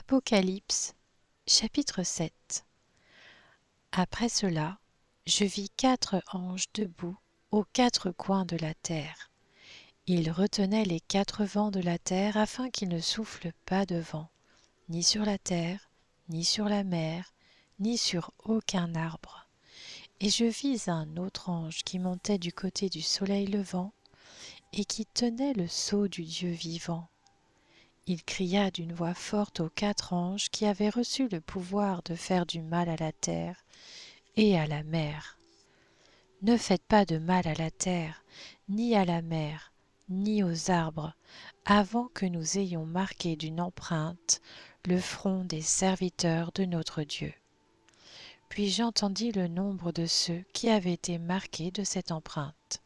Apocalypse, chapitre 7. Après cela, je vis 4 anges debout aux 4 coins de la terre. Ils retenaient les 4 vents de la terre afin qu'il ne souffle pas de vent, ni sur la terre, ni sur la mer, ni sur aucun arbre. Et je vis un autre ange qui montait du côté du soleil levant et qui tenait le sceau du Dieu vivant. Il cria d'une voix forte aux 4 anges qui avaient reçu le pouvoir de faire du mal à la terre et à la mer. Ne faites pas de mal à la terre, ni à la mer, ni aux arbres, avant que nous ayons marqué d'une empreinte le front des serviteurs de notre Dieu. Puis j'entendis le nombre de ceux qui avaient été marqués de cette empreinte.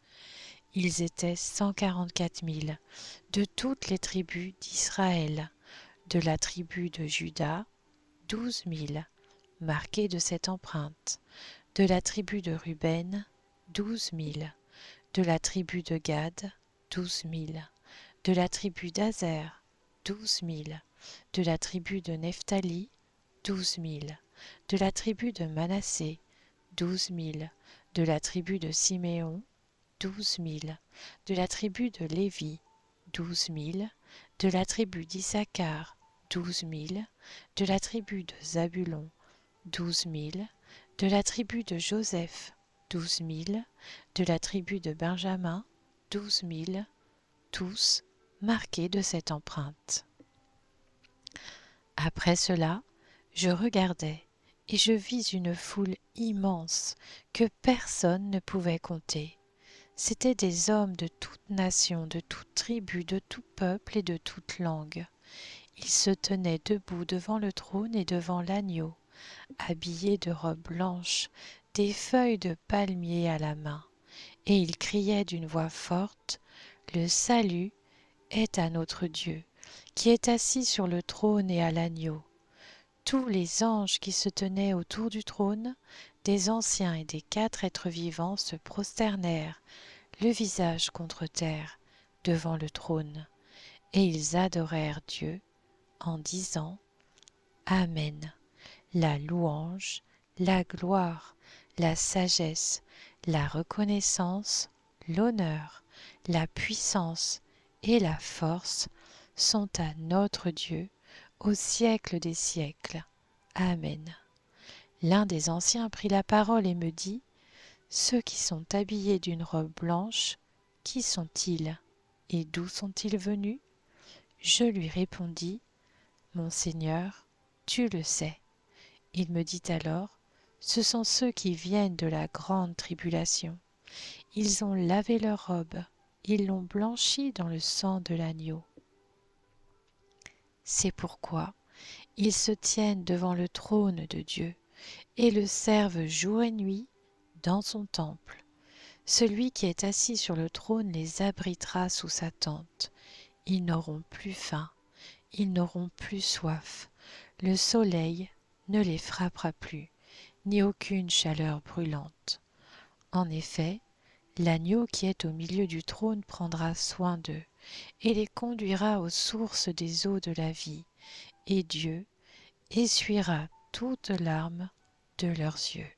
Ils étaient 144 000 de toutes les tribus d'Israël, de la tribu de Juda, 12 000 marqués de cette empreinte, de la tribu de Ruben, 12 000, de la tribu de Gad, 12 000, de la tribu d'Azer, 12 000, de la tribu de Nephtali, 12 000, de la tribu de Manassé, 12 000, de la tribu de Siméon, 12 000, de la tribu de Lévi, 12 000, de la tribu d'Issachar, 12 000, de la tribu de Zabulon, 12 000, de la tribu de Joseph, 12 000, de la tribu de Benjamin, 12 000, tous marqués de cette empreinte. Après cela, je regardai, et je vis une foule immense que personne ne pouvait compter. C'étaient des hommes de toute nation, de toute tribu, de tout peuple et de toute langue. Ils se tenaient debout devant le trône et devant l'agneau, habillés de robes blanches, des feuilles de palmier à la main, et ils criaient d'une voix forte, « Le salut est à notre Dieu, qui est assis sur le trône et à l'agneau. » Tous les anges qui se tenaient autour du trône, des anciens et des 4 êtres vivants se prosternèrent, le visage contre terre, devant le trône, et ils adorèrent Dieu en disant « Amen. La louange, la gloire, la sagesse, la reconnaissance, l'honneur, la puissance et la force sont à notre Dieu au siècle des siècles. Amen. » L'un des anciens prit la parole et me dit, « Ceux qui sont habillés d'une robe blanche, qui sont-ils et d'où sont-ils venus ?» Je lui répondis, « Mon Seigneur, tu le sais. » Il me dit alors, « Ce sont ceux qui viennent de la grande tribulation. Ils ont lavé leurs robes, ils l'ont blanchie dans le sang de l'agneau. C'est pourquoi ils se tiennent devant le trône de Dieu et le servent jour et nuit dans son temple. Celui qui est assis sur le trône les abritera sous sa tente. Ils n'auront plus faim, ils n'auront plus soif. Le soleil ne les frappera plus, ni aucune chaleur brûlante. En effet, l'agneau qui est au milieu du trône prendra soin d'eux et les conduira aux sources des eaux de la vie, et Dieu essuiera toute larme de leurs yeux. »